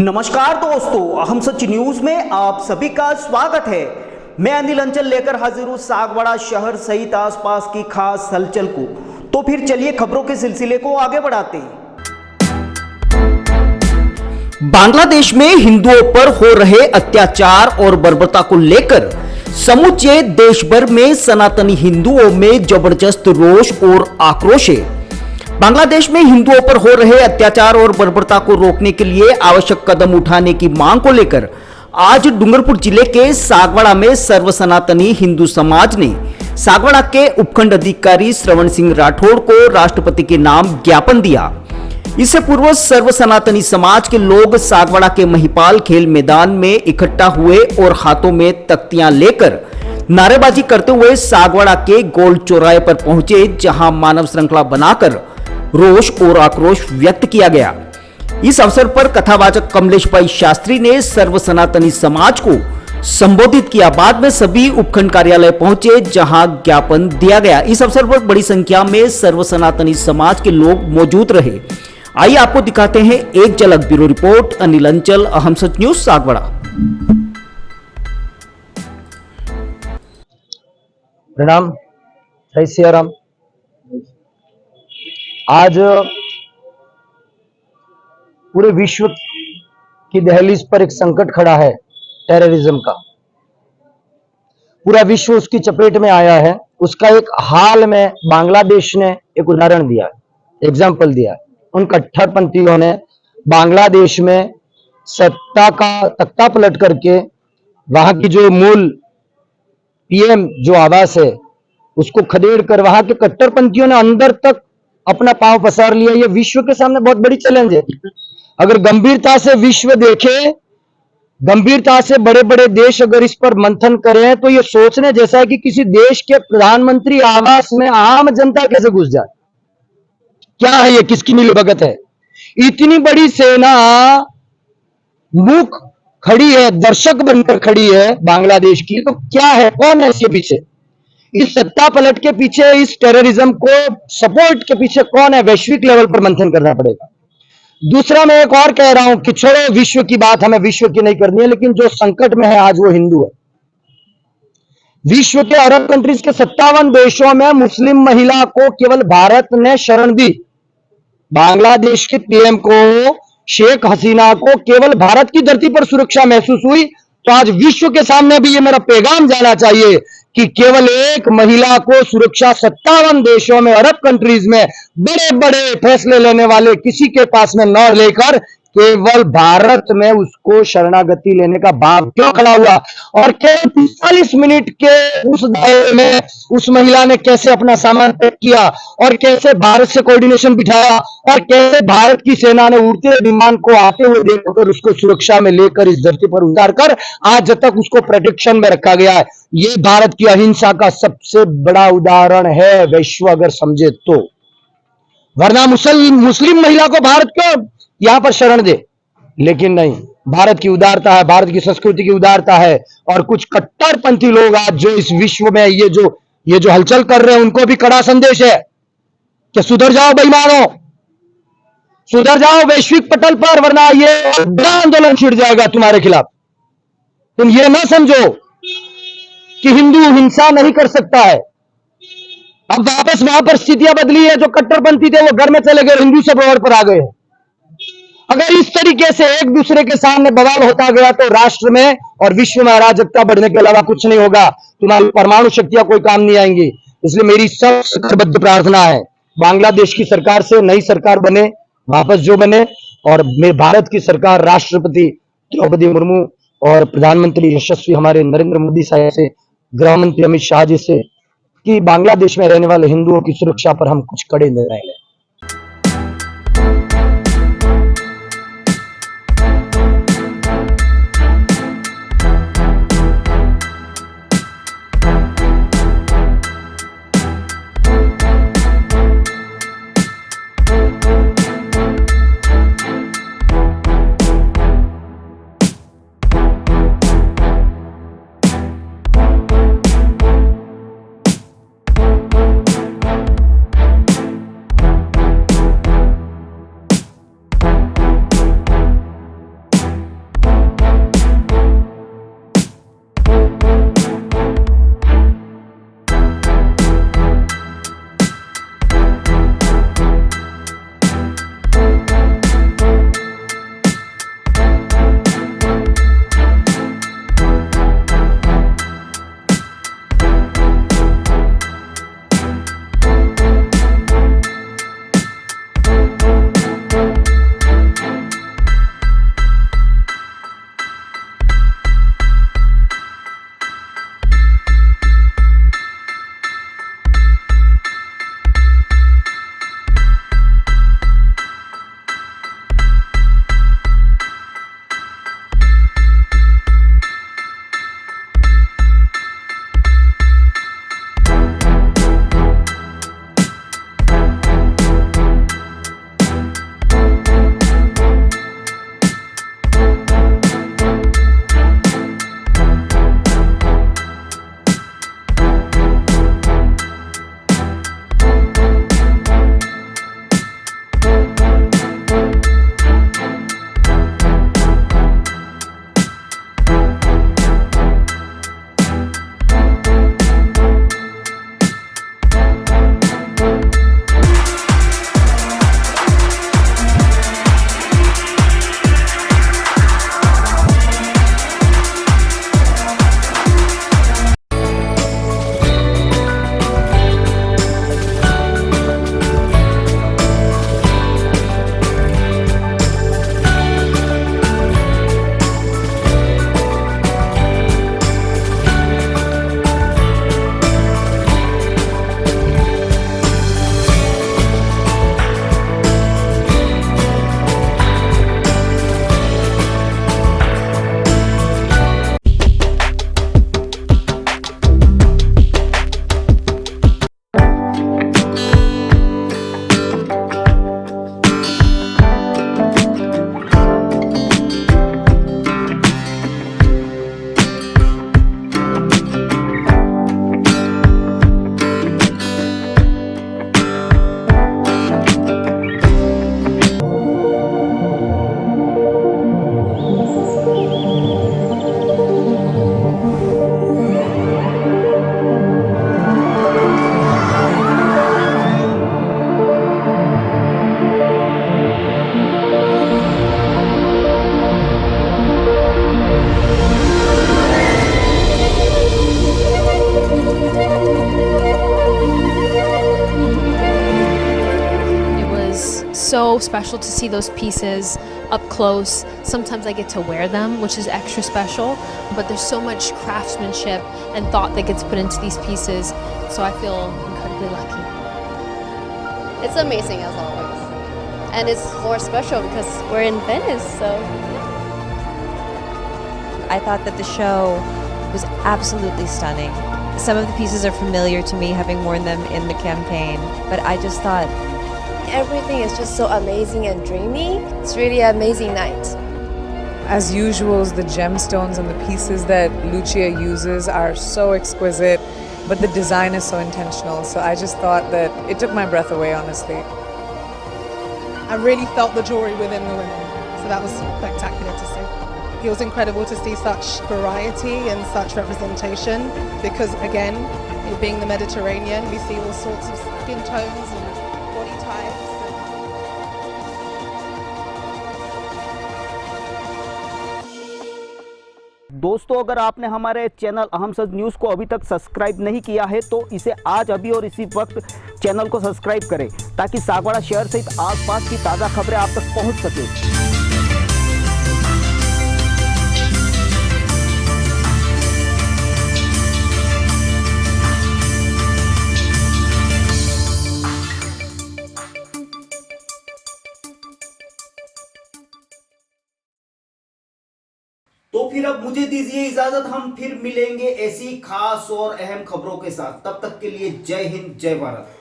नमस्कार दोस्तों, हम सच न्यूज में आप सभी का स्वागत है। मैं अनिल अंचल लेकर हाजिर हूं सागवाड़ा शहर सहित आसपास की खास हलचल को। तो फिर चलिए खबरों के सिलसिले को आगे बढ़ाते हैं। बांग्लादेश में हिंदुओं पर हो रहे अत्याचार और बर्बरता को लेकर समूचे देश भर में सनातनी हिंदुओं में जबरदस्त रोष और आक्रोश है। बांग्लादेश में हिंदुओं पर हो रहे अत्याचार और बर्बरता को रोकने के लिए आवश्यक कदम उठाने की मांग को लेकर आज डूंगरपुर जिले के सागवाड़ा में सर्व सनातनी हिंदू समाज ने सागवाड़ा के उपखंड अधिकारी श्रवण सिंह राठौड़ को राष्ट्रपति के नाम ज्ञापन दिया। इससे पूर्व सर्व सनातनी समाज के लोग सागवाड़ा के महिपाल खेल मैदान में इकट्ठा हुए और हाथों में तख्तियां लेकर नारेबाजी करते हुए सागवाड़ा के गोल चौराहे पर पहुंचे, जहां मानव श्रृंखला बनाकर रोष और आक्रोश व्यक्त किया गया। इस अवसर पर कथावाचक कमलेश भाई शास्त्री ने सर्व सनातनी समाज को संबोधित किया। बाद में सभी उपखंड कार्यालय पहुंचे, जहां ज्ञापन दिया गया। इस अवसर पर बड़ी संख्या में सर्व सनातनी समाज के लोग मौजूद रहे। आइए आपको दिखाते हैं एक झलक। ब्यूरो रिपोर्ट, अनिल अंचल, अहम सच न्यूज, सागवाड़ा। प्रणाम, जय सिया राम। आज पूरे विश्व की दहलीज पर एक संकट खड़ा है, टेररिज्म का। पूरा विश्व उसकी चपेट में आया है। उसका एक हाल में बांग्लादेश ने एक उदाहरण दिया है, एग्जाम्पल दिया है। उन कट्टरपंथियों ने बांग्लादेश में सत्ता का तख्ता पलट करके वहां की जो मूल पीएम जो आवास है उसको खदेड़ कर वहां के कट्टरपंथियों ने अंदर तक अपना पांव पसार लिया। ये विश्व के सामने बहुत बड़ी चैलेंज है। अगर गंभीरता से विश्व देखे, गंभीरता से बड़े बड़े देश अगर इस पर मंथन करें, तो ये सोचने जैसा है कि किसी देश के प्रधानमंत्री आवास में आम जनता कैसे घुस जाए। क्या है ये, किसकी मिलीभगत है? इतनी बड़ी सेना मूक खड़ी है, दर्शक बनकर खड़ी है बांग्लादेश की, तो क्या है, कौन है इसके पीछे? इस सत्ता पलट के पीछे, इस टेररिज्म को सपोर्ट के पीछे कौन है? वैश्विक लेवल पर मंथन करना पड़ेगा। दूसरा, मैं एक और कह रहा हूं कि छोड़ो विश्व की बात, हमें विश्व की नहीं करनी है, लेकिन जो संकट में है आज वो हिंदू है। विश्व के अरब कंट्रीज के 57 देशों में मुस्लिम महिला को केवल भारत ने शरण दी। बांग्लादेश के पीएम को, शेख हसीना को केवल भारत की धरती पर सुरक्षा महसूस हुई। तो आज विश्व के सामने भी ये मेरा पैगाम जाना चाहिए कि केवल एक महिला को सुरक्षा 57 देशों में, अरब कंट्रीज में बड़े बड़े फैसले लेने वाले किसी के पास में न लेकर केवल भारत में उसको शरणागति लेने का भाव क्यों खड़ा हुआ? और केवल 45 मिनट के उस दायरे में उस महिला ने कैसे अपना सामान पैक किया और कैसे भारत से कोऑर्डिनेशन बिठाया और कैसे भारत की सेना ने उड़ते विमान को आते हुए देखकर उसको सुरक्षा में लेकर इस धरती पर उतार कर आज तक उसको प्रोटेक्शन में रखा गया है। ये भारत की अहिंसा का सबसे बड़ा उदाहरण है, विश्व अगर समझे तो। वरना मुस्लिम महिला को भारत क्यों यहां पर शरण दे? लेकिन नहीं, भारत की उदारता है, भारत की संस्कृति की उदारता है। और कुछ कट्टरपंथी लोग आज जो इस विश्व में ये जो हलचल कर रहे हैं, उनको भी कड़ा संदेश है कि सुधर जाओ बेईमानों, सुधर जाओ वैश्विक पटल पर, वरना ये बड़ा आंदोलन छिड़ जाएगा तुम्हारे खिलाफ। तुम ये ना समझो कि हिंदू हिंसा नहीं कर सकता है। अब वापस वहां पर स्थितियां बदली है। जो कट्टरपंथी थे वो घर में चले गए, हिंदू सब रोड पर आ गए। अगर इस तरीके से एक दूसरे के सामने बवाल होता गया तो राष्ट्र में और विश्व में अराजकता बढ़ने के अलावा कुछ नहीं होगा। तुम्हारी परमाणु शक्तियां कोई काम नहीं आएंगी। इसलिए मेरी सबसे करबद्ध प्रार्थना है, बांग्लादेश की सरकार से नई सरकार बने, वापस जो बने, और भारत की सरकार राष्ट्रपति द्रौपदी मुर्मू और प्रधानमंत्री यशस्वी हमारे नरेंद्र मोदी साहब से, गृह मंत्री अमित शाह जी से, कि बांग्लादेश में रहने वाले हिंदुओं की सुरक्षा पर हम कुछ कड़े निर्णय लें। so special to see those pieces up close. Sometimes I get to wear them, which is extra special, but there's so much craftsmanship and thought that gets put into these pieces, so I feel incredibly lucky. It's amazing as always. And it's more special because we're in Venice, so I thought that the show was absolutely stunning. Some of the pieces are familiar to me, having worn them in the campaign, but I just thought everything is just so amazing and dreamy. It's really an amazing night. As usual, the gemstones and the pieces that Lucia uses are so exquisite, but the design is so intentional. So I just thought that it took my breath away, honestly. I really felt the jewelry within the women, so that was spectacular to see. It was incredible to see such variety and such representation because, again, it being the Mediterranean, we see all sorts of skin tones and body types. दोस्तों, अगर आपने हमारे channel अहम सच news को अभी तक subscribe नहीं किया है तो इसे आज अभी और इसी वक्त चैनल को सब्सक्राइब करें ताकि सागवाड़ा शहर सहित आसपास की ताज़ा खबरें आप तक पहुंच सके। तो फिर अब मुझे दीजिए इजाजत, हम फिर मिलेंगे ऐसी खास और अहम खबरों के साथ। तब तक के लिए जय हिंद, जय भारत।